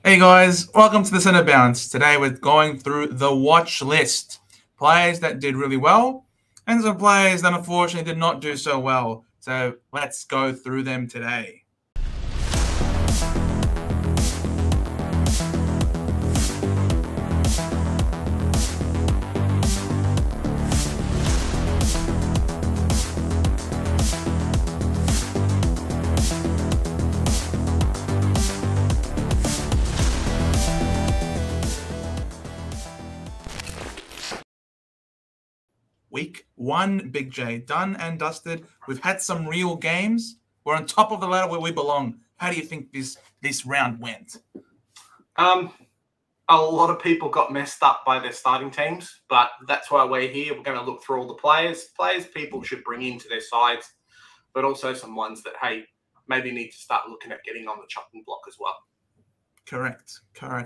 Hey guys, welcome to the Centre Bounce. Today we're going through the watch list. Players that did really well and some players that unfortunately did not do so well. So let's go through them today. Week 1, Big J, done and dusted. We've had some real games. We're on top of the ladder where we belong. How do you think this round went? A lot of people got messed up by their starting teams, but that's why we're here. We're going to look through all the players people should bring into their sides, but also some ones that, hey, maybe need to start looking at getting on the chopping block as well. Correct.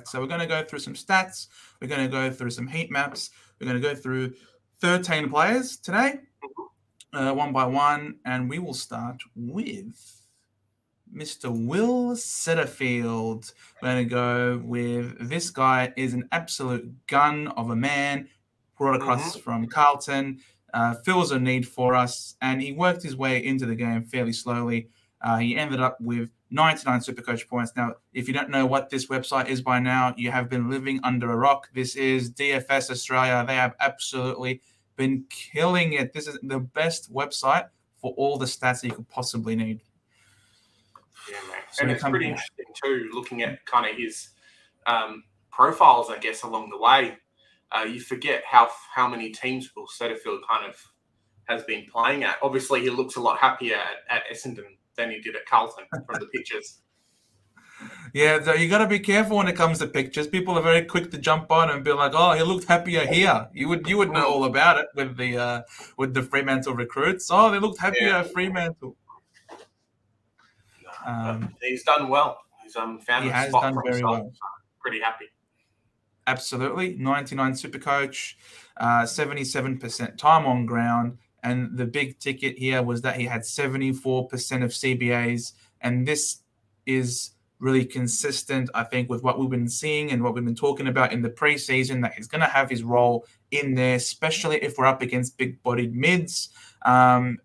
So we're going to go through some stats. We're going to go through some heat maps. We're going to go through 13 players today, one by one, and we will start with Mr. Will Setterfield. We're going to go with this guy is an absolute gun of a man, brought across from Carlton, fills a need for us, and he worked his way into the game fairly slowly. He ended up with 99 Supercoach points. Now, if you don't know what this website is by now, you have been living under a rock. This is DFS Australia. They have absolutely been killing it. This is the best website for all the stats that you could possibly need. Yeah, mate. So and it's pretty interesting too, looking at kind of his profiles, I guess, along the way. You forget how many teams Will Setterfield kind of has been playing at. Obviously, he looks a lot happier at Essendon than he did at Carlton from the pictures. Yeah, so you got to be careful when it comes to pictures. People are very quick to jump on and be like, "Oh, he looked happier here." You would know all about it with the Fremantle recruits. Oh, they looked happier at Fremantle. He's done well. He's found a spot for himself. Well. Pretty happy. Absolutely, 99 Supercoach, 77% time on ground. And the big ticket here was that he had 74% of CBAs. And this is really consistent, I think, with what we've been seeing and what we've been talking about in the preseason, that he's going to have his role in there, especially if we're up against big-bodied mids. And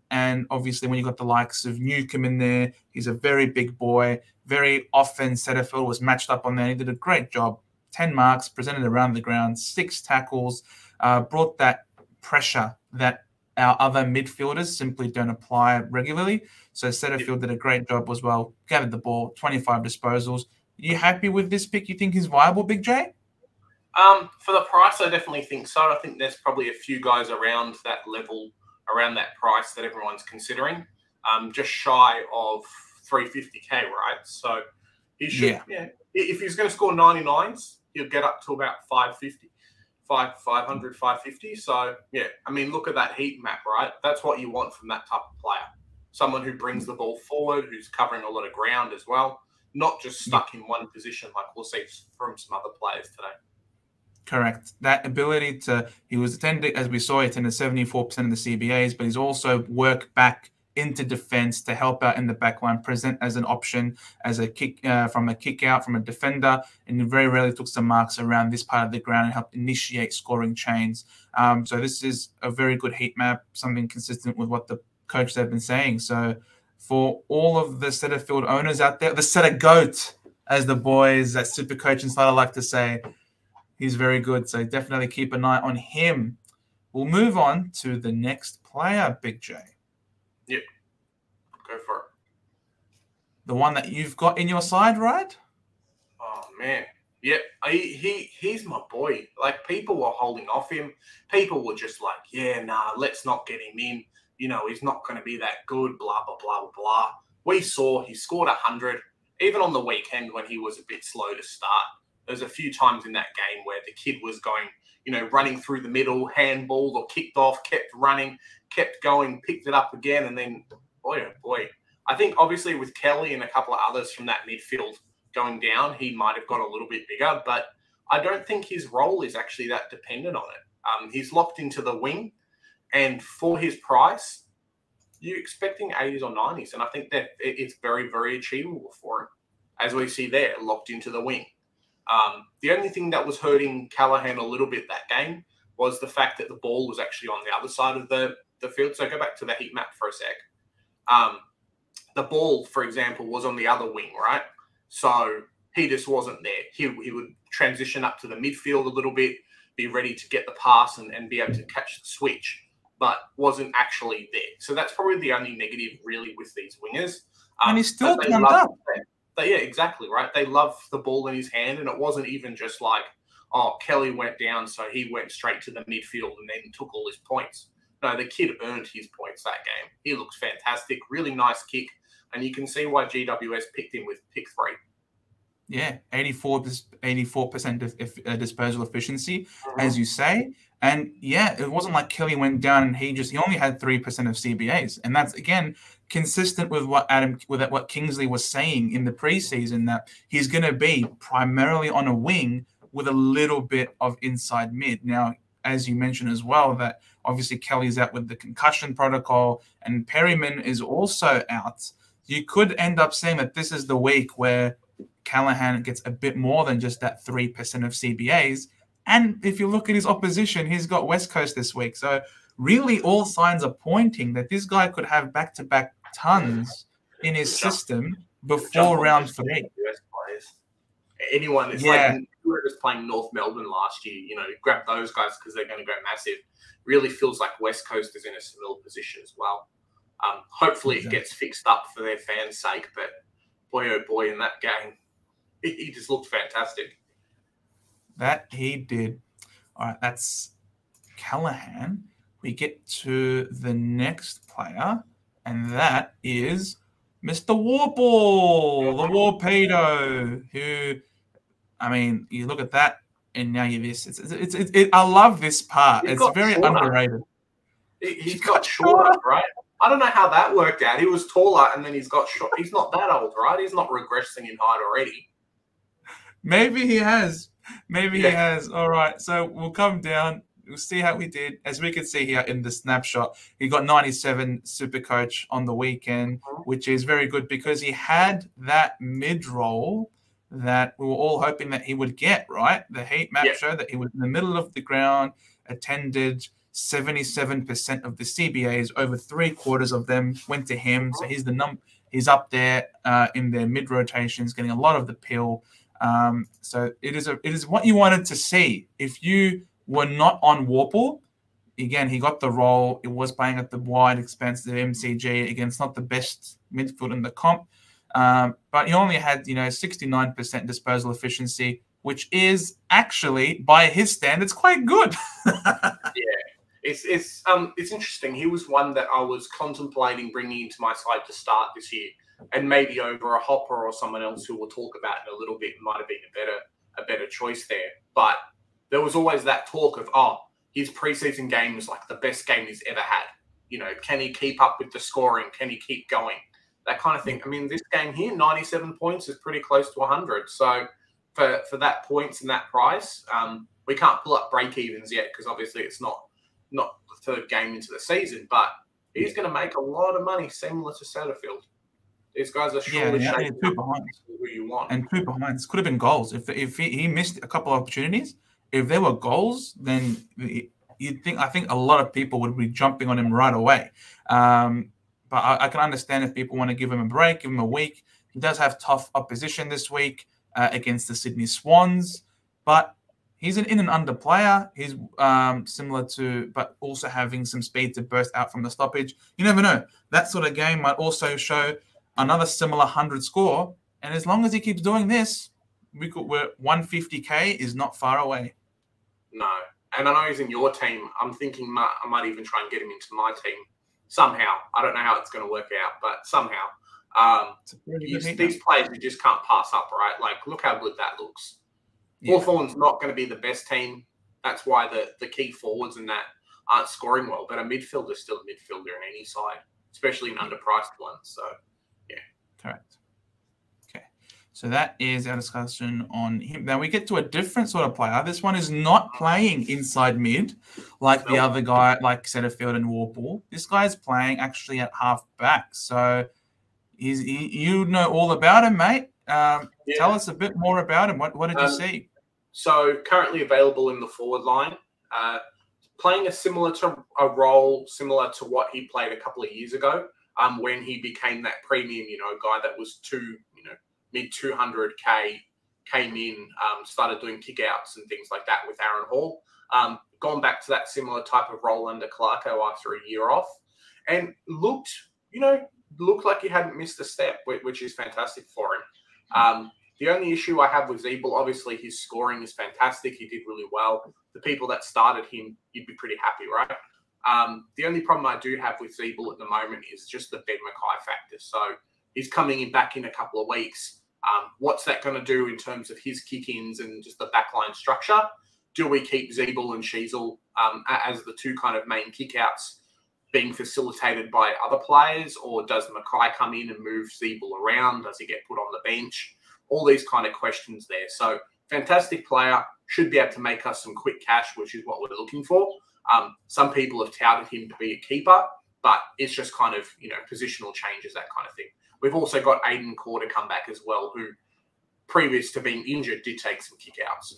obviously, when you've got the likes of Newcomb in there, he's a very big boy. Very often, Setterfield was matched up on there. He did a great job. 10 marks, presented around the ground, 6 tackles, brought that pressure that our other midfielders simply don't apply regularly. So Setterfield did a great job as well. Gathered the ball, 25 disposals. Are you happy with this pick? You think he's viable, Big J? For the price, I definitely think so. I think there's probably a few guys around that level, around that price that everyone's considering. Just shy of 350k, right? So he should, if he's going to score 99s, he'll get up to about 550. 500, 550. So, yeah, I mean, look at that heat map, right? That's what you want from that type of player. Someone who brings the ball forward, who's covering a lot of ground as well, not just stuck in one position like we'll see from some other players today. Correct. That ability to, he was attended, as we saw, he attended 74% of the CBAs, but he's also worked back into defense to help out in the back line, present as an option, as a kick from a kick out from a defender, and very rarely took some marks around this part of the ground and helped initiate scoring chains. So this is a very good heat map, something consistent with what the coaches have been saying. So for all of the Setterfield owners out there, the Setter GOAT, as the boys at Supercoach Insider like to say, he's very good. So definitely keep an eye on him. We'll move on to the next player, Big J. Yep. Go for it. The one that you've got in your side, right? Oh, man. Yep. He's my boy. Like, people were holding off him. People were just like, yeah, nah, let's not get him in. You know, he's not going to be that good, blah, blah, blah, blah, blah. We saw he scored 100. Even on the weekend when he was a bit slow to start, there's a few times in that game where the kid was going, you know, running through the middle, handballed or kicked off, kept running, kept going, picked it up again, and then, boy, oh boy. I think, obviously, with Kelly and a couple of others from that midfield going down, he might have got a little bit bigger, but I don't think his role is actually that dependent on it. He's locked into the wing, and for his price, you're expecting 80s or 90s, and I think that it's very, very achievable for him, as we see there, locked into the wing. The only thing that was hurting Callaghan a little bit that game was the fact that the ball was actually on the other side of the field. So go back to the heat map for a sec. The ball, for example, was on the other wing, right? So he just wasn't there. He would transition up to the midfield a little bit, be ready to get the pass and be able to catch the switch, but wasn't actually there. So that's probably the only negative really with these wingers. And he's still turned up. Yeah, exactly, right? They love the ball in his hand, and it wasn't even just like, oh, Kelly went down, so he went straight to the midfield and then took all his points. No, the kid earned his points that game. He looks fantastic, really nice kick, and you can see why GWS picked him with pick 3. Yeah, 84% disposal efficiency, as you say. And yeah, it wasn't like Kelly went down and he only had 3% of CBAs. And that's, again, consistent with what Kingsley was saying in the preseason, that he's going to be primarily on a wing with a little bit of inside mid. Now, as you mentioned as well, that obviously Kelly's out with the concussion protocol and Perryman is also out. You could end up saying that this is the week where Callaghan gets a bit more than just that 3% of CBAs. And if you look at his opposition, he's got West Coast this week. So really all signs are pointing that this guy could have back-to-back tons in his system before round 3. Anyone, it's like we were just playing North Melbourne last year, grab those guys because they're going to go massive. Really feels like West Coast is in a similar position as well. Hopefully it gets fixed up for their fans' sake, but boy, oh boy, in that game, he just looked fantastic. That he did. All right, that's Callaghan. We get to the next player, and that is Mr. Warple, the Warpedo, who, I mean, you look at that, and now you're this. I love this part. It's very underrated. He's got shorter, right? I don't know how that worked out. He was taller, and then he's got short. He's not that old, right? He's not regressing in height already. Maybe he has. Maybe he has. All right. So we'll come down. We'll see how we did. As we can see here in the snapshot, he got 97 Supercoach on the weekend, which is very good because he had that mid-roll that we were all hoping that he would get, right? The heat map showed that he was in the middle of the ground, attended 77% of the CBAs, over 3/4 of them went to him. So he's up there in their mid rotations, getting a lot of the pill. So it is what you wanted to see. If you were not on Warple, again, he got the role. It was playing at the wide expansive MCG. Again, it's not the best midfield in the comp, but he only had 69% disposal efficiency, which is actually by his standards quite good. It's interesting. He was one that I was contemplating bringing into my side to start this year, and maybe over a Hopper or someone else who we'll talk about in a little bit might have been a better choice there. But there was always that talk of, his preseason game was like the best game he's ever had. Can he keep up with the scoring? Can he keep going? That kind of thing. I mean, this game here, 97 points is pretty close to 100. So for that points and that price, we can't pull up break evens yet because obviously it's not the third game into the season, but he's going to make a lot of money similar to Satterfield. These guys are surely shaping two behind who you want. And 2 behinds could have been goals. If he missed a couple of opportunities, if there were goals, then I think a lot of people would be jumping on him right away. But I can understand if people want to give him a break, give him a week. He does have tough opposition this week against the Sydney Swans, but he's an in and under player. He's similar to, but also having some speed to burst out from the stoppage. You never know. That sort of game might also show another similar 100 score. And as long as he keeps doing this, we're 150K is not far away. No. And I know he's in your team. I'm thinking I might even try and get him into my team somehow. I don't know how it's going to work out, but somehow. These players you just can't pass up, right? Like, look how good that looks. Hawthorn's not going to be the best team. That's why the key forwards and that aren't scoring well. But a midfielder is still a midfielder in any side, especially an underpriced one. So, yeah. Correct. Okay. So that is our discussion on him. Now we get to a different sort of player. This one is not playing inside mid like the other guy, like Setterfield and Warple. This guy's playing actually at half back. So you know all about him, mate. Tell us a bit more about him. What did you see? So currently available in the forward line, playing a role similar to what he played a couple of years ago, when he became that premium, guy that was mid 200K, came in, started doing kickouts and things like that with Aaron Hall. Gone back to that similar type of role under Clarko after a year off, and looked like he hadn't missed a step, which is fantastic for him. The only issue I have with Zeeble, obviously his scoring is fantastic. He did really well. The people that started him, you'd be pretty happy, right? The only problem I do have with Zeeble at the moment is just the Ben Mackay factor. So he's coming back in a couple of weeks. What's that going to do in terms of his kick-ins and just the backline structure? Do we keep Zeeble and Sheasel as the two kind of main kickouts being facilitated by other players, or does Mackay come in and move Zeeble around? Does he get put on the bench? All these kind of questions there. So fantastic player, should be able to make us some quick cash, which is what we're looking for. Some people have touted him to be a keeper, but it's just kind of, positional changes, that kind of thing. We've also got Aiden Core to come back as well, who, previous to being injured, did take some kickouts.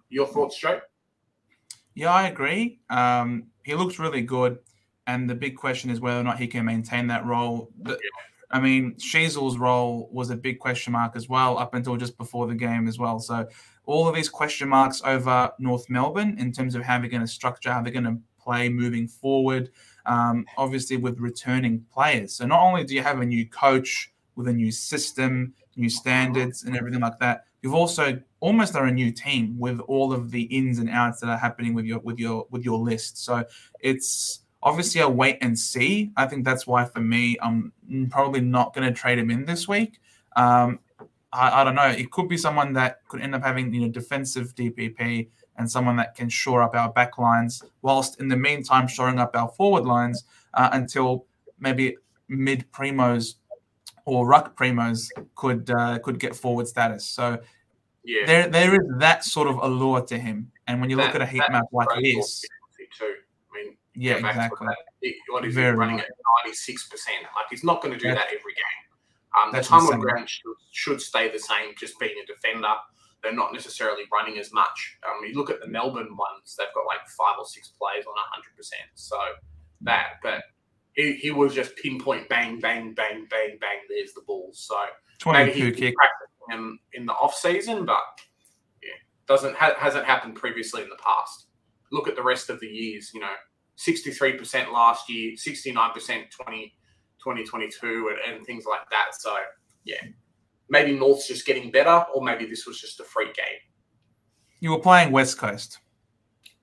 Your thoughts, Joe? Yeah, I agree. He looks really good, and the big question is whether or not he can maintain that role. I mean, Sheasel's role was a big question mark as well up until just before the game as well. So all of these question marks over North Melbourne in terms of how they're going to structure, how they're going to play moving forward, obviously with returning players. So not only do you have a new coach with a new system, new standards and everything like that, you've also almost are a new team with all of the ins and outs that are happening with your list. So it's obviously a wait and see. I think that's why for me, I'm probably not going to trade him in this week. I don't know. It could be someone that could end up having defensive DPP and someone that can shore up our back lines, whilst in the meantime shoring up our forward lines until maybe mid primos or ruck primos could get forward status. So yeah, there is that sort of allure to him. And when you look at a heat map like this, too. I mean, yeah, exactly. What is he running at 96%? Like, he's not going to do that every game. The time on ground should stay the same, just being a defender. They're not necessarily running as much. You look at the Melbourne ones, they've got like 5 or 6 players on 100%. So but he was just pinpoint, bang, bang, bang, bang, bang, there's the ball. So maybe he practiced him in the off season, but hasn't happened previously in the past. Look at the rest of the years, 63% last year, 69% 2022 and things like that. So, maybe North's just getting better, or maybe this was just a freak game. You were playing West Coast.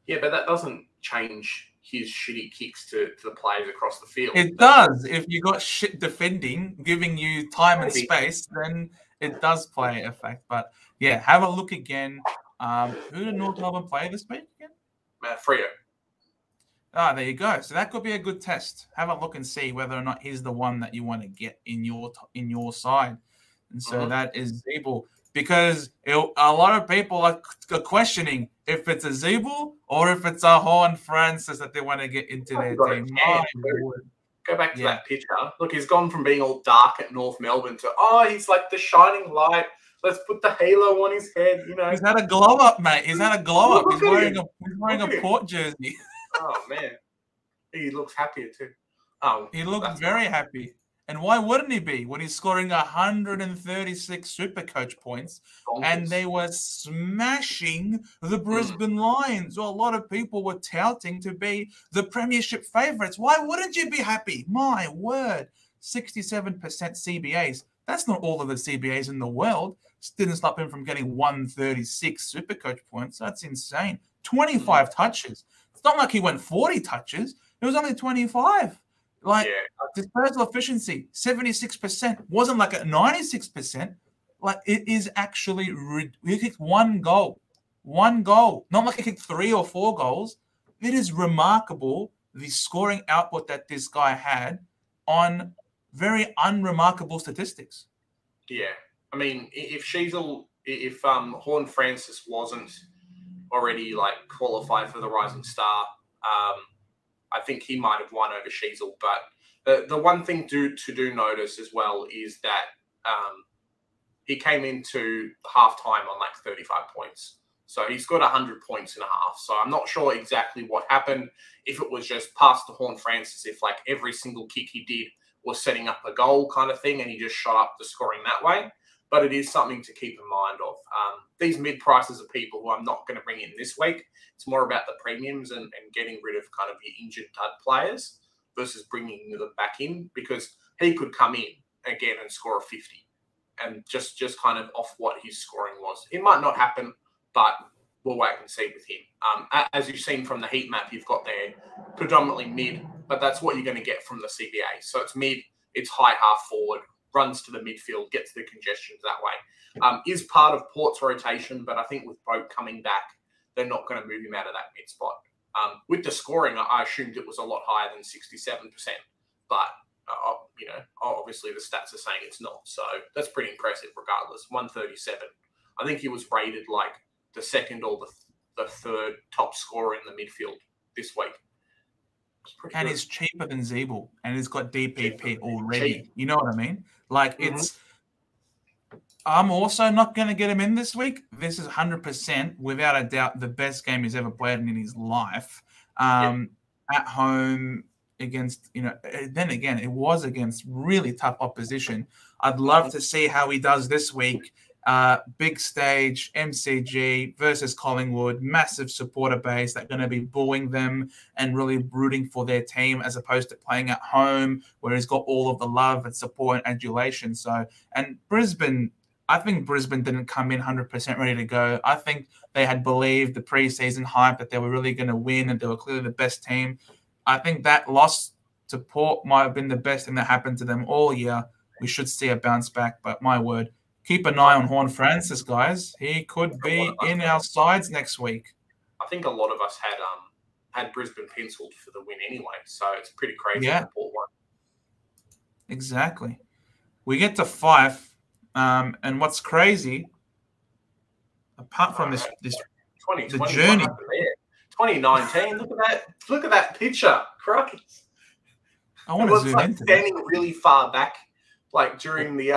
Yeah, but that doesn't change his shitty kicks to the players across the field. It does. If you got shit defending, giving you time and space, then it does play a effect. But, yeah, have a look again. Who did North Melbourne play this week again? Freo. There you go. So that could be a good test. Have a look and see whether or not he's the one that you want to get in your side. And so that is Zeeble. Because a lot of people are questioning if it's a Zeeble or if it's a Horn Francis that they want to get into their team. Go back to that picture. Look, he's gone from being all dark at North Melbourne to, he's like the shining light. Let's put the halo on his head, He's had a glow up, mate. He's had a glow up. He's wearing a Port jersey. Oh, man. He looks happier too. He looks very happy. And why wouldn't he be when he's scoring 136 Supercoach points and they were smashing the Brisbane Lions? Well, a lot of people were touting to be the premiership favourites. Why wouldn't you be happy? My word. 67% CBAs. That's not all of the CBAs in the world. Didn't stop him from getting 136 Supercoach points. That's insane. 25 touches. It's not like he went 40 touches. It was only 25. Disposal efficiency, 76%. Wasn't like a 96%. Like, it is actually, he kicked one goal. One goal. Not like he kicked 3 or 4 goals. It is remarkable, the scoring output that this guy had on very unremarkable statistics. Yeah. I mean, if Horn Francis wasn't already qualified for the Rising Star, I think he might have won over Sheasel. But the one thing to do notice as well is that he came into halftime on like 35 points. So he's got 100 points and a half. So I'm not sure exactly what happened. If it was just pass to Horne-Francis, if like every single kick he did was setting up a goal kind of thing and he just shot up the scoring that way. But it is something to keep in mind of. These mid-prices are people who I'm not going to bring in this week. It's more about the premiums and getting rid of kind of your injured dud players versus bringing them back in, because he could come in again and score a 50 and just kind of off what his scoring was. It might not happen, but we'll wait and see with him. As you've seen from the heat map, you've got there predominantly mid, but that's what you're going to get from the CBA. So it's mid, it's high half forward, runs to the midfield, gets the congestions that way. Is part of Port's rotation, but I think with Boat coming back, they're not going to move him out of that mid spot. With the scoring, I assumed it was a lot higher than 67%, but obviously the stats are saying it's not. So that's pretty impressive regardless. 137. I think he was rated like the second or the third top scorer in the midfield this week. And he's cheaper than Zeeble, and he's got DPP already. You know what I mean? Like, it's... I'm also not going to get him in this week. This is 100%, without a doubt, the best game he's ever played in his life. At home against, then again, it was against really tough opposition. I'd love to see how he does this week. Big stage, MCG versus Collingwood, massive supporter base that are going to be booing them and really rooting for their team, as opposed to playing at home where he's got all of the love and support and adulation. So, and Brisbane, I think Brisbane didn't come in 100% ready to go. I think they had believed the preseason hype that they were really going to win and they were clearly the best team. I think that loss to Port might have been the best thing that happened to them all year. We should see a bounce back, but my word, keep an eye on Horne-Francis, guys. He could be in our sides next week. I think a lot of us had Brisbane penciled for the win anyway, so it's pretty crazy. Yeah, Port won. Exactly. We get to Fife. And what's crazy, apart from this the journey, 2019. Look at that picture, Christ! I want to zoom into standing really far back, like during the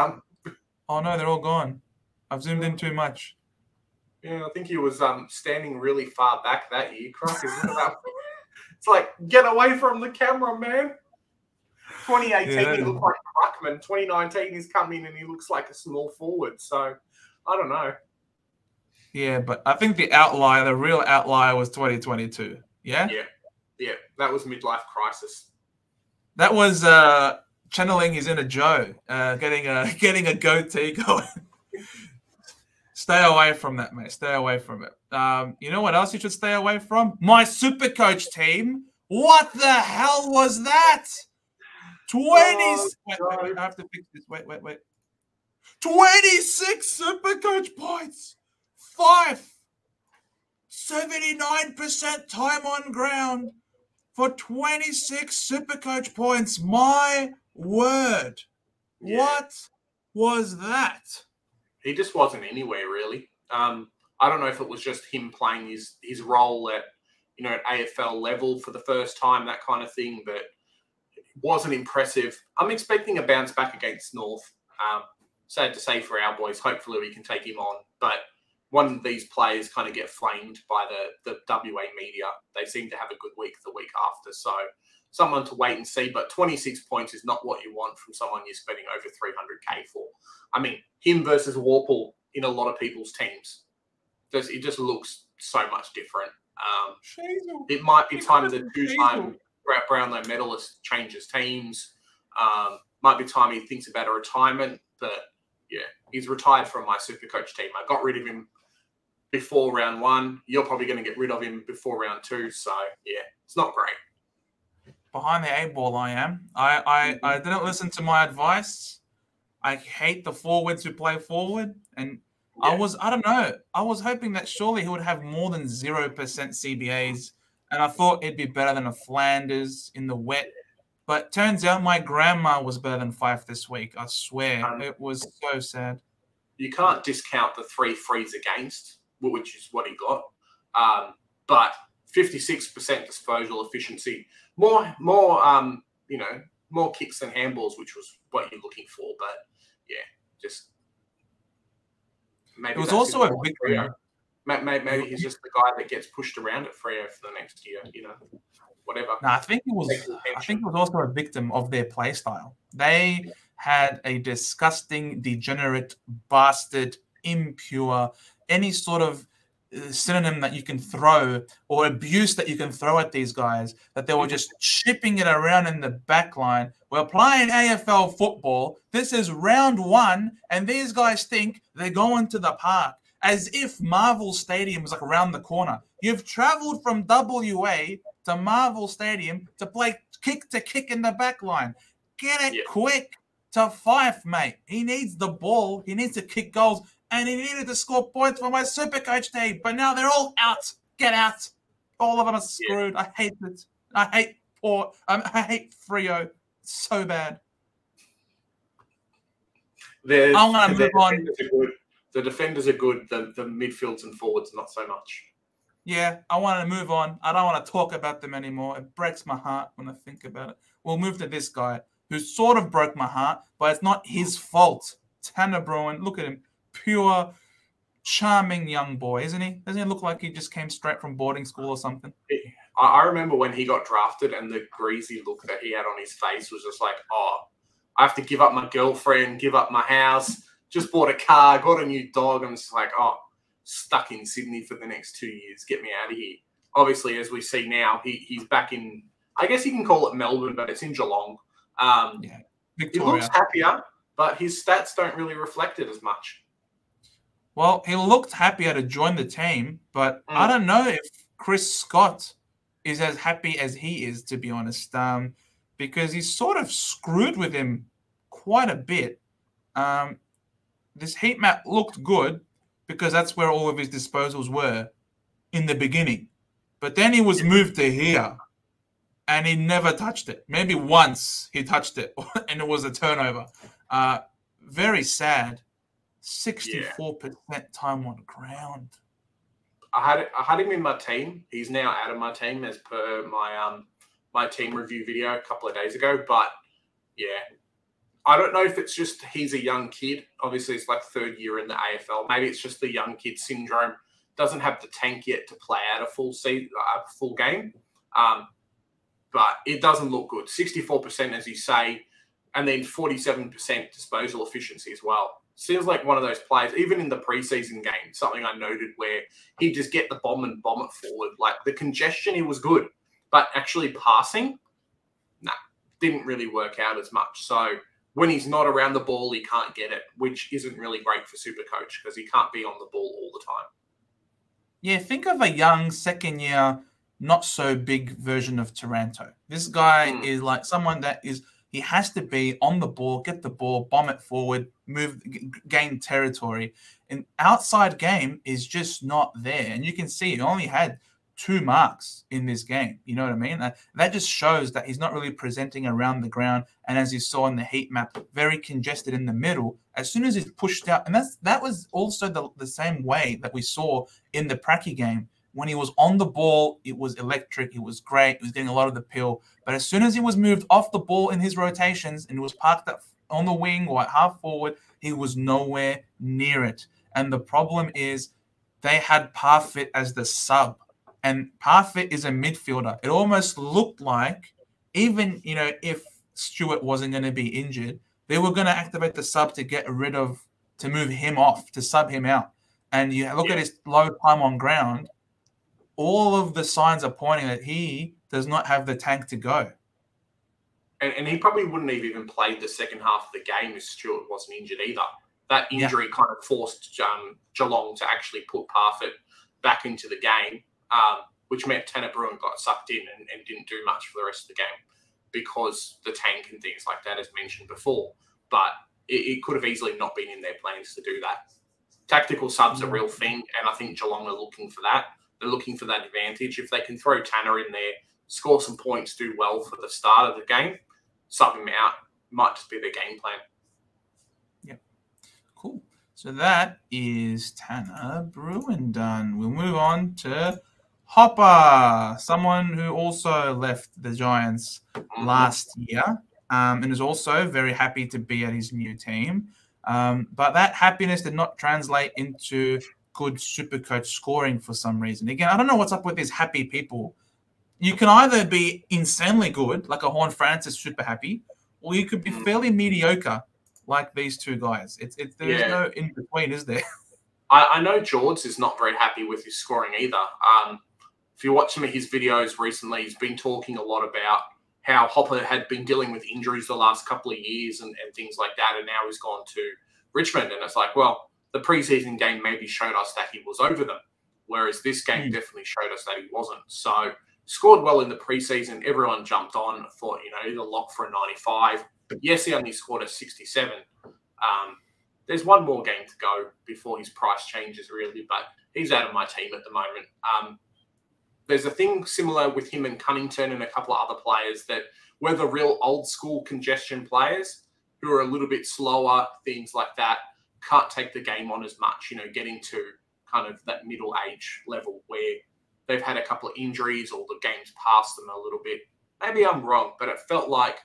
Oh no, they're all gone. I've zoomed in too much. Yeah, I think he was standing really far back that year. Christ, look at that. It's like, get away from the camera, man. 2018, he looked like Ruckman. 2019, he's come in and he looks like a small forward. So, I don't know. Yeah, but I think the real outlier was 2022. Yeah? Yeah. That was midlife crisis. That was channeling his inner Joe, getting a goatee going. Stay away from that, mate. Stay away from it. You know what else you should stay away from? My Supercoach team. What the hell was that? 20. Wait, I have to fix this. Wait. 26 Supercoach points. 79% time on ground for 26 Supercoach points. My word. Yeah. What was that? He just wasn't anywhere, really. I don't know if it was just him playing his role at AFL level for the first time, that kind of thing, but wasn't impressive. I'm expecting a bounce back against North. Sad to say for our boys. Hopefully we can take him on. But one of these players kind of get flamed by the WA media. They seem to have a good week the week after. So someone to wait and see. But 26 points is not what you want from someone you're spending over 300K for. I mean, him versus Warple in a lot of people's teams. It just looks so much different. It might be time the two-time Brownlow medalist changes teams. Might be time he thinks about a retirement, but yeah, he's retired from my Supercoach team. I got rid of him before round 1. You're probably going to get rid of him before round 2. So yeah, it's not great. Behind the 8 ball, I am. I didn't listen to my advice. I hate the forwards who play forward, and yeah. I don't know. I was hoping that surely he would have more than 0% CBAs. And I thought it'd be better than a Flanders in the wet. But turns out my grandma was better than Fife this week. I swear. It was so sad. You can't discount the 3 frees against, which is what he got. But 56% disposal efficiency. More kicks than handballs, which was what you're looking for. But, yeah, just maybe It was that's his also a role at victim. Freo. Maybe he's just the guy that gets pushed around at Freo for the next year. Whatever. No, I think it was. I think it was also a victim of their play style. They had a disgusting, degenerate, bastard, impure, any sort of synonym that you can throw or abuse that you can throw at these guys. That they were just chipping it around in the back line. We're playing AFL football. This is round 1, and these guys think they're going to the park as if Marvel Stadium was like around the corner. You've travelled from WA to Marvel Stadium to play kick to kick in the back line. Get it quick to Fife, mate. He needs the ball. He needs to kick goals. And he needed to score points for my Supercoach team. But now they're all out. Get out. All of them are screwed. I hate it. I hate Port. I hate Freo so bad. I'm going to move on. The defenders are good. The midfields and forwards, not so much. Yeah, I want to move on. I don't want to talk about them anymore. It breaks my heart when I think about it. We'll move to this guy who sort of broke my heart, but it's not his fault. Tanner Bruin, look at him. Pure, charming young boy, isn't he? Doesn't he look like he just came straight from boarding school or something? I remember when he got drafted and the greasy look that he had on his face was just like, oh, I have to give up my girlfriend, give up my house, just bought a car, got a new dog. I'm just like, oh, stuck in Sydney for the next 2 years. Get me out of here. Obviously, as we see now, he's back in, I guess you can call it Melbourne, but it's in Geelong. He looks happier, but his stats don't really reflect it as much. Well, he looked happier to join the team, but I don't know if Chris Scott is as happy as he is, to be honest, because he's sort of screwed with him quite a bit. This heat map looked good because that's where all of his disposals were in the beginning. But then he was moved to here, and he never touched it. Maybe once he touched it, and it was a turnover. Very sad. 64% time on ground. I had him in my team. He's now out of my team as per my my team review video a couple of days ago. But yeah, I don't know if it's just he's a young kid. Obviously, it's like 3rd year in the AFL. Maybe it's just the young kid syndrome. Doesn't have the tank yet to play out a full game. But it doesn't look good. 64%, as you say, and then 47% disposal efficiency as well. Seems like one of those players, even in the preseason game, something I noted where he'd just get the bomb and bomb it forward. Like the congestion, he was good, but actually passing, didn't really work out as much. So when he's not around the ball, he can't get it, which isn't really great for Supercoach because he can't be on the ball all the time. Yeah, think of a young second-year, not so big version of Taranto. This guy is like someone that is. He has to be on the ball, get the ball, bomb it forward, move, gain territory. An outside game is just not there. And you can see he only had 2 marks in this game. You know what I mean? That just shows that he's not really presenting around the ground. And as you saw in the heat map, very congested in the middle. As soon as he's pushed out, and that was also the same way that we saw in the Pracky game. When he was on the ball, it was electric. It was great. He was getting a lot of the pill. But as soon as he was moved off the ball in his rotations and was parked up on the wing or at half forward, he was nowhere near it. And the problem is they had Parfitt as the sub. And Parfitt is a midfielder. It almost looked like even, if Stewart wasn't going to be injured, they were going to activate the sub to move him off, to sub him out. And you look at his low time on ground, all of the signs are pointing that he does not have the tank to go. And he probably wouldn't have even played the second half of the game if Stewart wasn't injured either. That injury kind of forced Geelong to actually put Parfitt back into the game, which meant Tanner Bruin got sucked in and didn't do much for the rest of the game because the tank and things like that, as mentioned before. But it could have easily not been in their plans to do that. Tactical subs are a real thing, and I think Geelong are looking for that. They're looking for that advantage. If they can throw Tanner in there, score some points, do well for the start of the game, sub him out, might just be their game plan. Yep. Cool. So that is Tanner Bruin done. We'll move on to Hopper, someone who also left the Giants last year and is also very happy to be at his new team. But that happiness did not translate into good Supercoach scoring for some reason. Again, I don't know what's up with these happy people. You can either be insanely good, like a Horn Francis, super happy, or you could be fairly mediocre, like these two guys. There's no in between, is there? I know George is not very happy with his scoring either. If you watch some of his videos recently, he's been talking a lot about how Hopper had been dealing with injuries the last couple of years and things like that, and now he's gone to Richmond. And it's like, well, the preseason game maybe showed us that he was over them, whereas this game definitely showed us that he wasn't. So scored well in the preseason. Everyone jumped on, thought, he's a lock for a 95. Yes, he only scored a 67. There's one more game to go before his price changes, really, but he's out of my team at the moment. There's a thing similar with him and Cunnington and a couple of other players that were the real old-school congestion players who are a little bit slower, things like that, can't take the game on as much, getting to kind of that middle age level where they've had a couple of injuries or the game's passed them a little bit. Maybe I'm wrong, but it felt like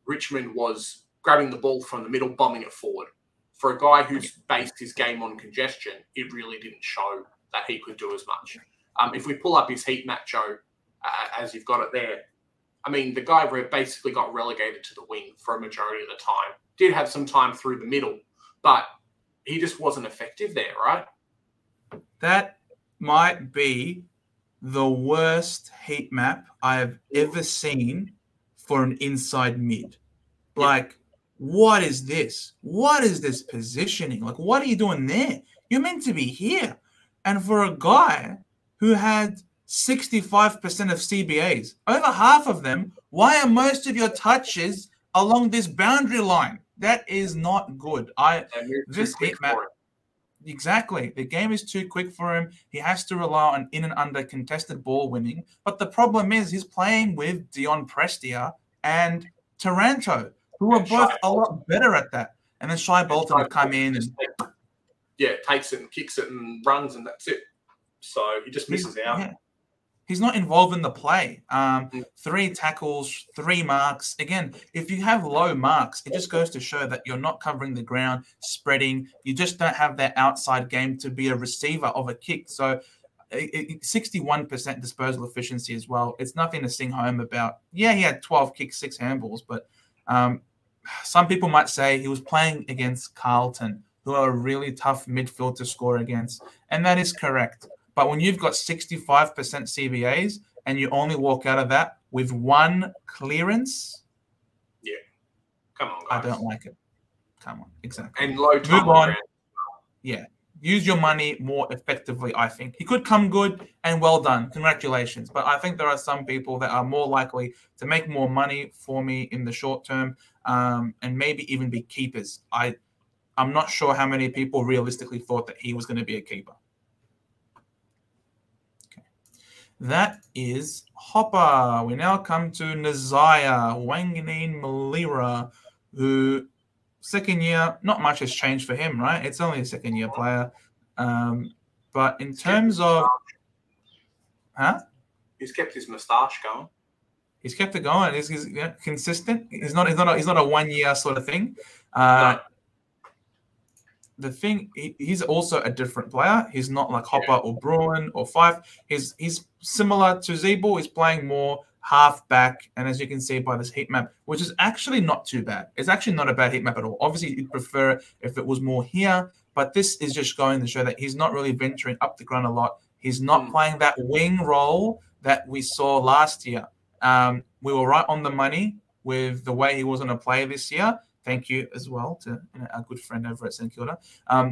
Richmond was grabbing the ball from the middle, bombing it forward. For a guy who's based his game on congestion, it really didn't show that he could do as much. If we pull up his heat map, Joe, as you've got it there, I mean, the guy basically got relegated to the wing for a majority of the time. Did have some time through the middle, but he just wasn't effective there, right? That might be the worst heat map I've ever seen for an inside mid. Like, what is this? What is this positioning? Like, what are you doing there? You're meant to be here. And for a guy who had 65% of CBAs, over half of them, why are most of your touches along this boundary line? That is not good. This heat map, exactly. The game is too quick for him. He has to rely on in and under contested ball winning. But the problem is he's playing with Dion Prestia and Taranto, who are both a lot better at that. And then Shai Bolton would come in and takes it and kicks it and runs, and that's it. So he just misses out. Yeah. He's not involved in the play. 3 tackles, 3 marks. Again, if you have low marks, it just goes to show that you're not covering the ground, spreading. You just don't have that outside game to be a receiver of a kick. So 61% disposal efficiency as well. It's nothing to sing home about. Yeah, he had 12 kicks, 6 handballs, but some people might say he was playing against Carlton, who are a really tough midfield to score against. And that is correct. But when you've got 65% CBAs and you only walk out of that with 1 clearance, come on, guys. I don't like it. Come on, exactly. And low time. Move on. Yeah, use your money more effectively, I think. He could come good, and well done. Congratulations. But I think there are some people that are more likely to make more money for me in the short term, and maybe even be keepers. I'm not sure how many people realistically thought that he was going to be a keeper. That is Hopper. We now come to Nazaya Wanganeen Malira, who second year, not much has changed for him, right? It's only a second year player. But in terms of... He's kept his moustache going. He's kept it going. He's consistent. He's not a 1 year sort of thing. No. The thing, he's also a different player. He's not like Hopper or Bruin or Fife. He's similar to Zeeble. He's playing more half back, and as you can see by this heat map, which is actually not too bad. It's actually not a bad heat map at all. Obviously, you'd prefer it if it was more here, but this is just going to show that he's not really venturing up the ground a lot. He's not playing that wing role that we saw last year. We were right on the money with the way he was going to play this year. Thank you as well to our good friend over at St Kilda.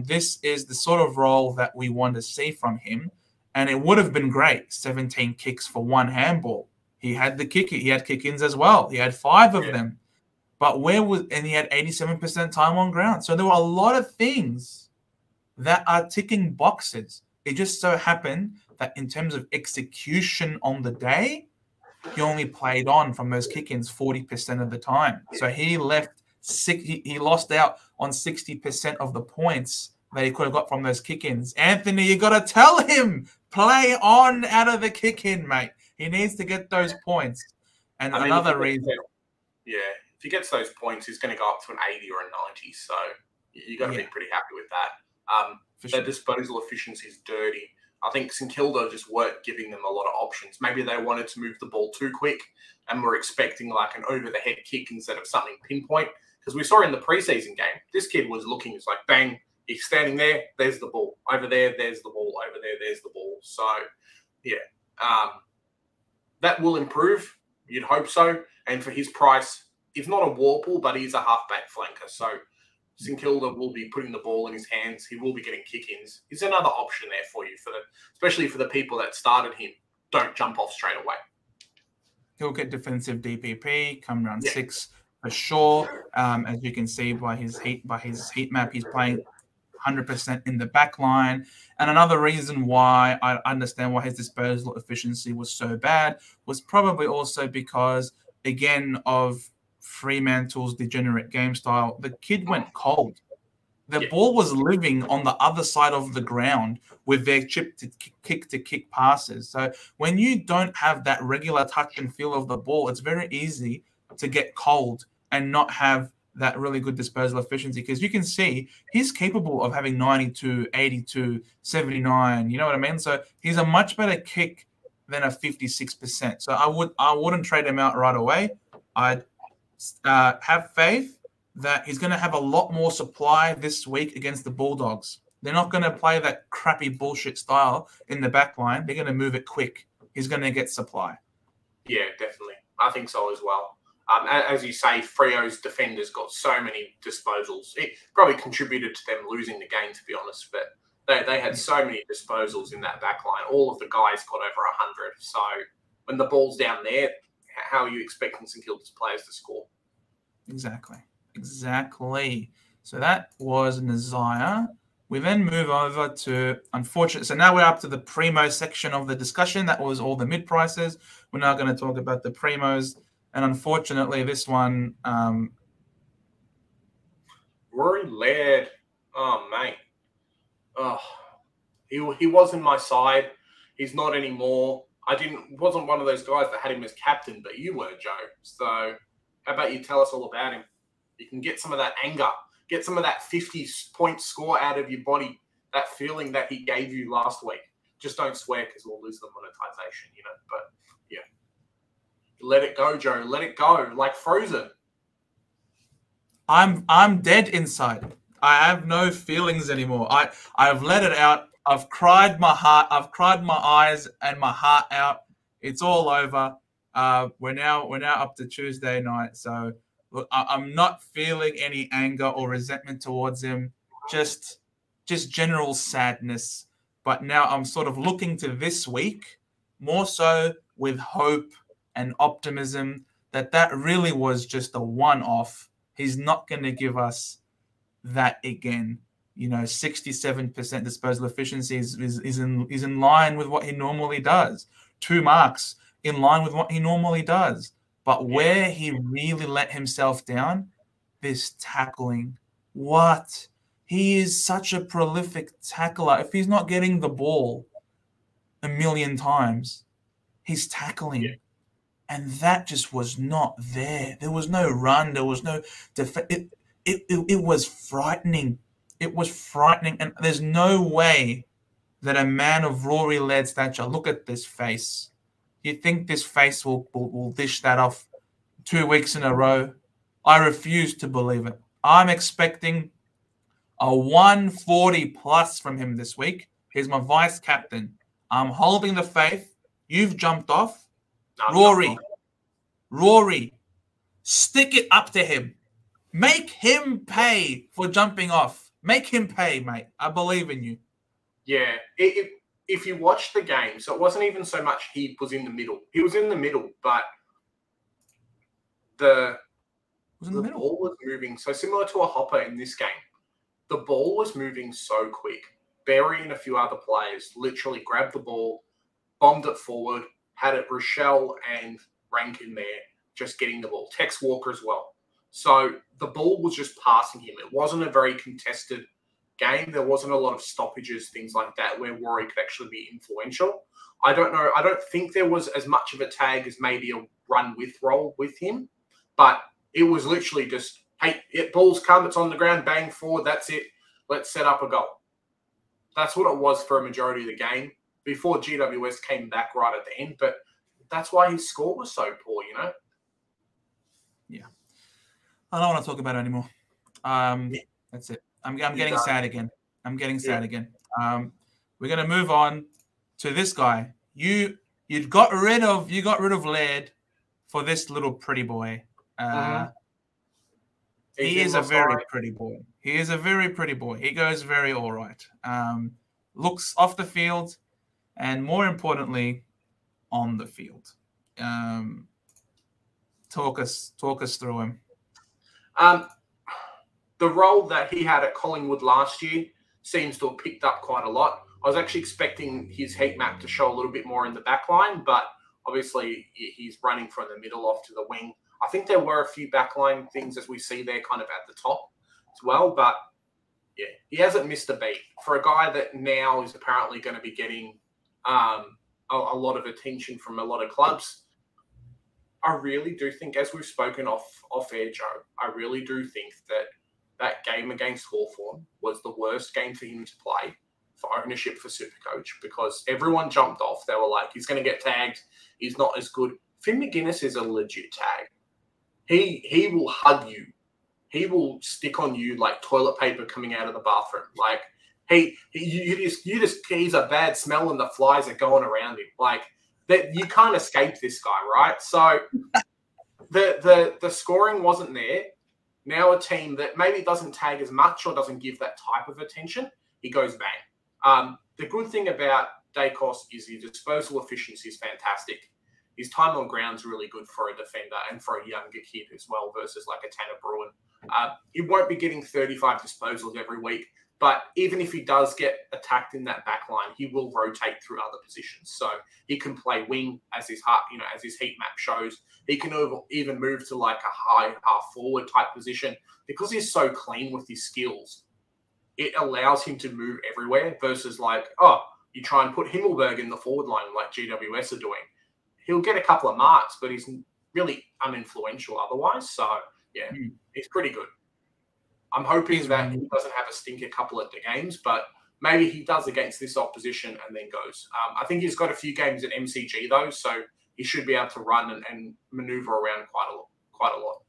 This is the sort of role that we want to see from him, and it would have been great. 17 kicks for 1 handball. He had the kick. He had kick-ins as well. He had 5 of them. But and he had 87% time on ground. So there were a lot of things that are ticking boxes. It just so happened that in terms of execution on the day, he only played on from those kick-ins 40% of the time. So he left. He lost out on 60% of the points that he could have got from those kick-ins. Anthony, you got to tell him, play on out of the kick-in, mate. He needs to get those points. And another reason. If he gets those points, he's going to go up to an 80 or a 90. So, You got to be pretty happy with that. Their disposal efficiency is dirty. I think St Kilda just weren't giving them a lot of options. Maybe they wanted to move the ball too quick and were expecting like an over-the-head kick instead of something pinpoint. Because we saw in the preseason game, this kid was looking, it's like, bang, he's standing there, there's the ball. Over there, there's the ball. Over there, there's the ball. So, yeah, that will improve. You'd hope so. And for his price, he's not a Warple, but he's a halfback flanker. So St Kilda will be putting the ball in his hands. He will be getting kick-ins. He's another option there for you, especially for the people that started him. Don't jump off straight away. He'll get defensive DPP, come round 6 for sure. As you can see by his heat map, he's playing 100% in the back line. And another reason why I understand why his disposal efficiency was so bad was probably also because, again, of Fremantle's degenerate game style. The kid went cold. The ball was living on the other side of the ground with their chip to kick passes. So when you don't have that regular touch and feel of the ball, it's very easy to get cold and not have that really good disposal efficiency, because you can see he's capable of having 92, 82, 79. You know what I mean? So he's a much better kick than a 56%. So I wouldn't trade him out right away. I'd have faith that he's going to have a lot more supply this week against the Bulldogs. They're not going to play that crappy bullshit style in the back line. They're going to move it quick. He's going to get supply. Yeah, definitely. I think so as well. As you say, Freo's defenders got so many disposals. It probably contributed to them losing the game, to be honest. But they had so many disposals in that back line. All of the guys got over 100. So when the ball's down there, how are you expecting St Kilda's players to score? Exactly. So that was Nazaya. We then move over to, unfortunately, so now we're up to the primo section of the discussion. That was all the mid prices. We're now going to talk about the primos. And unfortunately, this one... Rory Laird. Oh, mate. Oh, he was in my side. He's not anymore. Wasn't one of those guys that had him as captain, but you were, Joe. So how about you tell us all about him? You can get some of that anger, get some of that 50-point score out of your body, that feeling that he gave you last week. Just don't swear because we'll lose the monetization, you know. But, yeah. Let it go, Joe. Let it go, like Frozen. I'm dead inside. I have no feelings anymore. I've let it out. I've cried my eyes and my heart out. It's all over. We're now up to Tuesday night. So look, I'm not feeling any anger or resentment towards him. Just general sadness. But now I'm sort of looking to this week more so with hope and optimism that really was just a one-off. He's not going to give us that again. 67% disposal efficiency is in line with what he normally does. 2 marks in line with what he normally does. But where he really let himself down, this tackling. What? He is such a prolific tackler. If he's not getting the ball a million times, he's tackling. Yeah. And that just was not there. There was no run. There was no defense. It was frightening. It was frightening. And there's no way that a man of Rory Laird's stature, look at this face. You think this face will dish that off 2 weeks in a row? I refuse to believe it. I'm expecting a 140 plus from him this week. He's my vice captain. I'm holding the faith. You've jumped off. Rory, stick it up to him. Make him pay for jumping off. Make him pay, mate. I believe in you. Yeah. If you watch the game, so it wasn't even so much he was in the middle. He was in the middle, but the ball was moving. So similar to a hopper in this game, the ball was moving so quick. Barry and a few other players literally grabbed the ball, bombed it forward, had it Rochelle and Rankin there, just getting the ball. Tex Walker as well. So the ball was just passing him. It wasn't a very contested game. There wasn't a lot of stoppages, things like that, where Rory could actually be influential. I don't know. I don't think there was as much of a tag as maybe a run with roll with him, but it was literally just Hey, balls come, it's on the ground, bang forward, that's it. Let's set up a goal. That's what it was for a majority of the game before GWS came back right at the end. But that's why his score was so poor, you know? Yeah. I don't want to talk about it anymore. That's it. I'm getting sad again. I'm getting sad again. We're gonna move on to this guy. You got rid of Laird for this little pretty boy. He is a very pretty boy. He is a very pretty boy. He goes very all right. Looks off the field, and more importantly, on the field. Talk us through him. The role that he had at Collingwood last year seems to have picked up quite a lot. I was actually expecting his heat map to show a little bit more in the back line, but obviously he's running from the middle off to the wing. I think there were a few backline things as we see there kind of at the top as well, but yeah, he hasn't missed a beat. For a guy that now is apparently going to be getting a lot of attention from a lot of clubs, I really do think, as we've spoken off air, Joe, I really do think that game against Hawthorn was the worst game for him to play for ownership for Supercoach, because everyone jumped off. They were like, he's going to get tagged. He's not as good. Finn McGuinness is a legit tag. He will hug you. He will stick on you like toilet paper coming out of the bathroom. Like he's a bad smell and the flies are going around him. Like that, you can't escape this guy, right? So the scoring wasn't there. Now a team that maybe doesn't tag as much or doesn't give that type of attention, he goes bang. The good thing about Dacos is his disposal efficiency is fantastic. His time on ground is really good for a defender and for a younger kid as well versus like a Tanner Bruin. He won't be getting 35 disposals every week, but even if he does get attacked in that back line, he will rotate through other positions. So he can play wing as his heat map shows. He can even move to like a high half forward type position because he's so clean with his skills. It allows him to move everywhere versus like, you try and put Himmelberg in the forward line like GWS are doing. He'll get a couple of marks, but he's really uninfluential otherwise. So, yeah, he's pretty good. I'm hoping that he doesn't have a stinker couple of the games, but maybe he does against this opposition and then goes. I think he's got a few games at MCG, though, so he should be able to run and maneuver around quite a lot.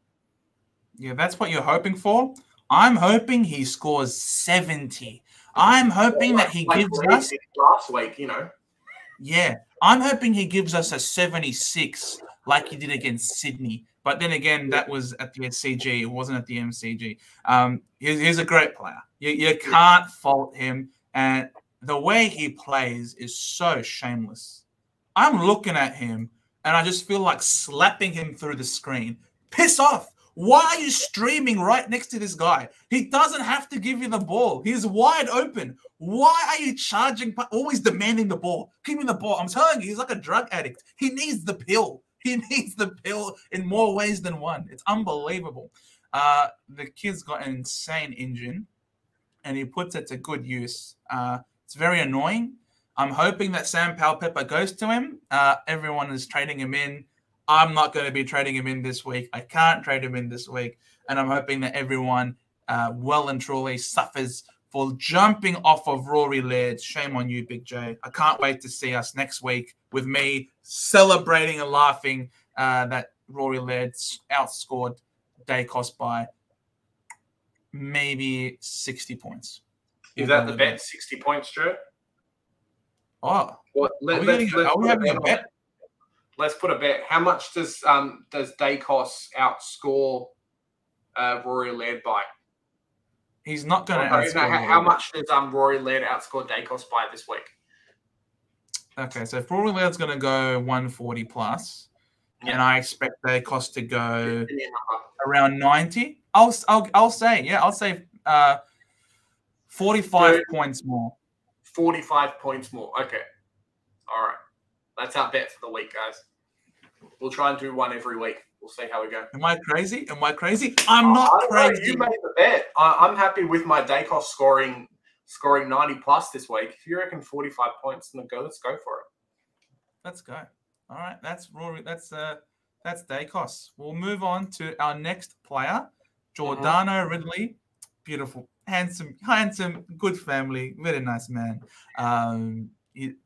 Yeah, that's what you're hoping for. I'm hoping he scores 70. I'm hoping that he gives us... Last week, you know. Yeah, I'm hoping he gives us a 76 like he did against Sydney. But then again, that was at the SCG. It wasn't at the MCG. He's a great player. You can't fault him. And the way he plays is so shameless. I'm looking at him, and I just feel like slapping him through the screen. Piss off. Why are you streaming right next to this guy? He doesn't have to give you the ball. He's wide open. Why are you charging, always demanding the ball? Give me the ball. I'm telling you, he's like a drug addict. He needs the pill. He needs the pill in more ways than one. It's unbelievable. The kid's got an insane engine, and he puts it to good use. It's very annoying. I'm hoping that Sam Powell-Pepper goes to him. Everyone is trading him in. I'm not going to be trading him in this week. I can't trade him in this week. And I'm hoping that everyone well and truly suffers for jumping off of Rory Laird. Shame on you, Big J. I can't wait to see us next week with me celebrating and laughing that Rory Laird outscored Dacos by maybe 60 points. Is that the bet, 60 points, Drew? Oh. Well, are we having a bet? Let's put a bet. How much does Dacos outscore Rory Laird by? He's not going to outscore. How much does Rory Laird outscore Dacos by this week? Okay, so if Rory Laird's going to go 140 plus, and I expect Dacos to go around 90, I'll say 45 points more. 45 points more. Okay. All right. That's our bet for the week, guys. We'll try and do one every week. We'll see how we go. Am I crazy? I'm not crazy. You made the bet. I'm happy with my Dacos scoring 90 plus this week. If you reckon 45 points, then let's go for it. Let's go. All right. That's Rory. That's Dacos. We'll move on to our next player, Jordano Ridley, beautiful, handsome, good family, very nice man.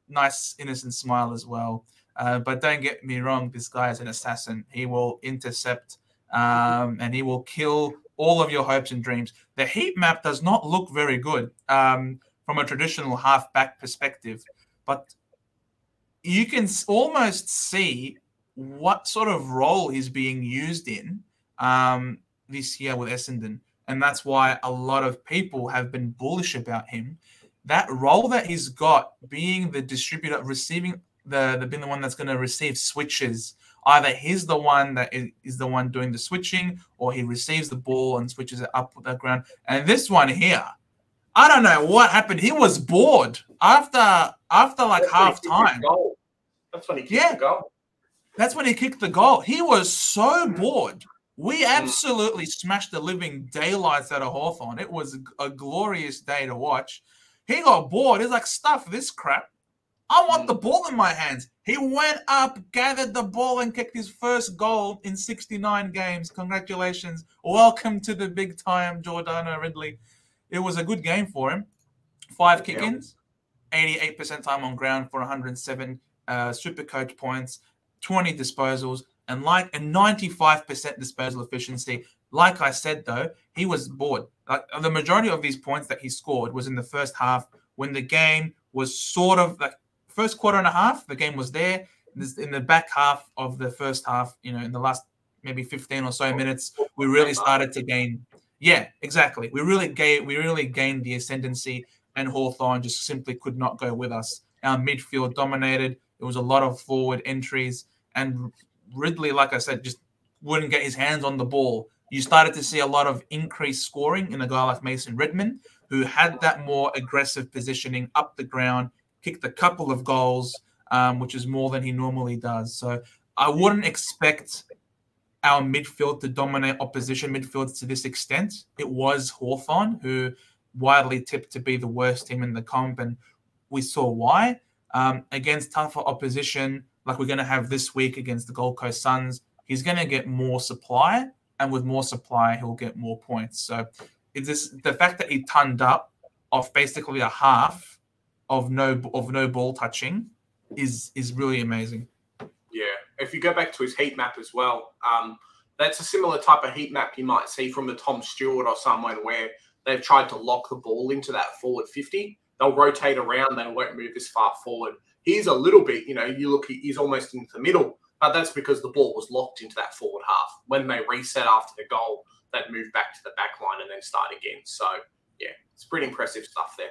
Nice, innocent smile as well. But don't get me wrong, this guy is an assassin. He will intercept and he will kill all of your hopes and dreams. The heat map does not look very good from a traditional halfback perspective, but you can almost see what sort of role he's being used in this year with Essendon. And that's why a lot of people have been bullish about him. That role that he's got, being the distributor, receiving being the one that's going to receive switches. Either he's the one that is the one doing the switching, or he receives the ball and switches it up the ground. And this one here, I don't know what happened. He was bored after like half time. That's when he kicked the goal. That's when he kicked the goal. He was so bored. We absolutely smashed the living daylights out of Hawthorn. It was a glorious day to watch. He got bored. He's like, stuff this crap. I want the ball in my hands. He went up, gathered the ball, and kicked his first goal in 69 games. Congratulations. Welcome to the big time, Jordano Ridley. It was a good game for him. 5 kick-ins, 88% time on ground for 107 Supercoach points, 20 disposals, and 95% disposal efficiency. Like I said, though, he was bored. Like, the majority of these points that he scored was in the first half, when the game was sort of like first quarter and a half, the game was there. In the back half of the first half, in the last maybe 15 or so minutes, we really started to gain. Yeah, exactly. We really gained the ascendancy, and Hawthorn just simply could not go with us. Our midfield dominated. It was a lot of forward entries, and Ridley, like I said, just wouldn't get his hands on the ball. You started to see a lot of increased scoring in a guy like Mason Redman, who had that more aggressive positioning up the ground, kicked a couple of goals, which is more than he normally does. So I wouldn't expect our midfield to dominate opposition midfields to this extent. It was Hawthorn, who widely tipped to be the worst team in the comp, and we saw why. Against tougher opposition, like we're going to have this week against the Gold Coast Suns, he's going to get more supply, and with more supply, he'll get more points. So it's the fact that he turned up off basically a half of no ball touching is really amazing. Yeah, if you go back to his heat map as well, that's a similar type of heat map you might see from the Tom Stewart or someone, where they've tried to lock the ball into that forward 50. They'll rotate around, they won't move this far forward. He's a little bit, you look, he's almost into the middle, but that's because the ball was locked into that forward half. When they reset after the goal, they'd move back to the back line and then start again. So, yeah, it's pretty impressive stuff there.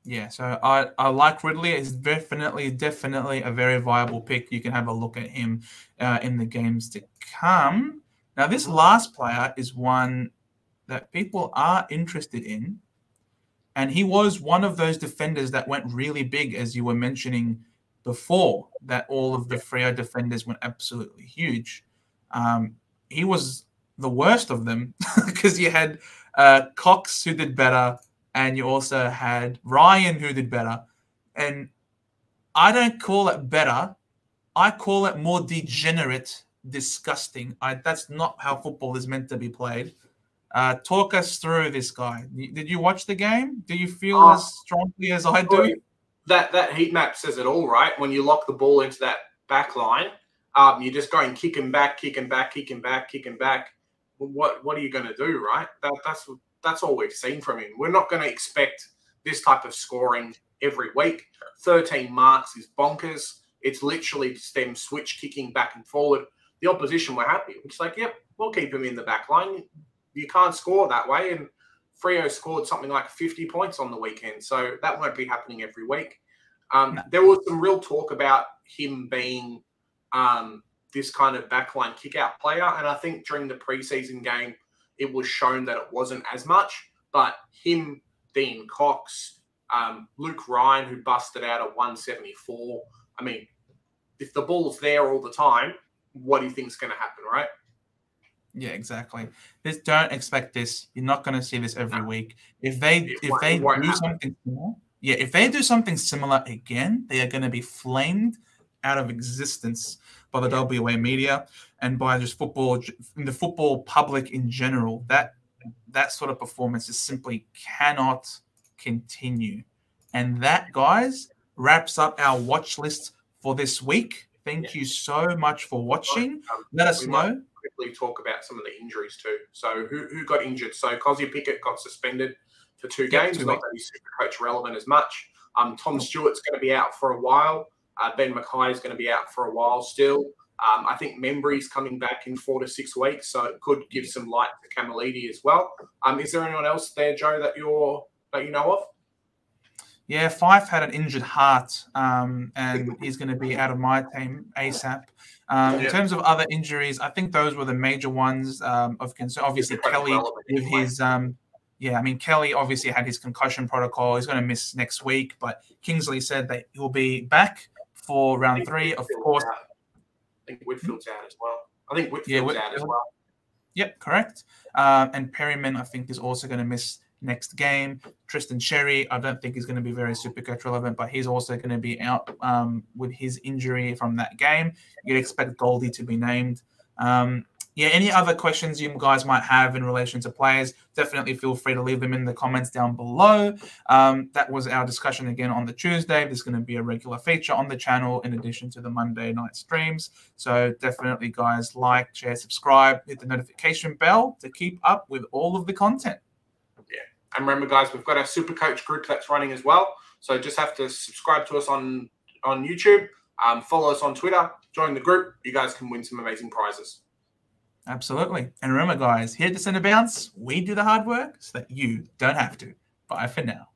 Yeah, so I like Ridley. He's definitely a very viable pick. You can have a look at him in the games to come. Now, this last player is one that people are interested in, and he was one of those defenders that went really big, as you were mentioning before, that all of the Freo defenders went absolutely huge. He was the worst of them because you had Cox, who did better, and you also had Ryan, who did better. And I don't call it better. I call it more degenerate, disgusting. That's not how football is meant to be played. Talk us through this guy. Did you watch the game? Do you feel as strongly as I do? That heat map says it all, right? When you lock the ball into that back line, you're just going kicking back. What are you going to do, right? That's all we've seen from him. We're not going to expect this type of scoring every week. 13 marks is bonkers. It's literally just them switch kicking back and forward. The opposition were happy. It's like, yep, we'll keep him in the back line. You can't score that way. And Freo scored something like 50 points on the weekend. So that won't be happening every week. No. There was some real talk about him being this kind of backline kick-out player. And I think during the preseason game, it was shown that it wasn't as much. But him, Dean Cox, Luke Ryan, who busted out at 174. I mean, if the ball's there all the time, what do you think is going to happen, right? Yeah, exactly. Don't expect this. You're not going to see this every week. If they do something similar again, they are going to be flamed out of existence by the WA media and by just football, the football public in general. That sort of performance just simply cannot continue. And that, guys, wraps up our watch list for this week. Thank you so much for watching. Let us know. Quickly talk about some of the injuries too. So who got injured? So Cosy Pickett got suspended for 2 games. Not that he's Supercoach relevant as much. Tom Stewart's going to be out for a while. Ben Mackay is going to be out for a while still. I think Membry's coming back in 4 to 6 weeks, so it could give some light to Camilleri as well. Is there anyone else there, Joe, that you know of? Yeah, Fife had an injured heart, and he's going to be out of my team ASAP. In terms of other injuries, I think those were the major ones of concern. Obviously, Kelly with his Kelly obviously had his concussion protocol. He's going to miss next week, but Kingsley said that he'll be back for round 3. Of course, I think Whitfield's out as well. Out as well. Yep, correct. And Perryman, I think, is also going to miss next game. Tristan Sherry, I don't think he's going to be very Supercoach relevant, but he's also going to be out with his injury from that game. You'd expect Goldie to be named. Any other questions you guys might have in relation to players, definitely feel free to leave them in the comments down below. That was our discussion again on the Tuesday. There's going to be a regular feature on the channel in addition to the Monday night streams. So definitely, guys, like, share, subscribe, hit the notification bell to keep up with all of the content. Yeah. And remember, guys, we've got our Supercoach group that's running as well. So just have to subscribe to us on YouTube, follow us on Twitter, join the group. You guys can win some amazing prizes. Absolutely. And remember, guys, here at the Centre Bounce, we do the hard work so that you don't have to. Bye for now.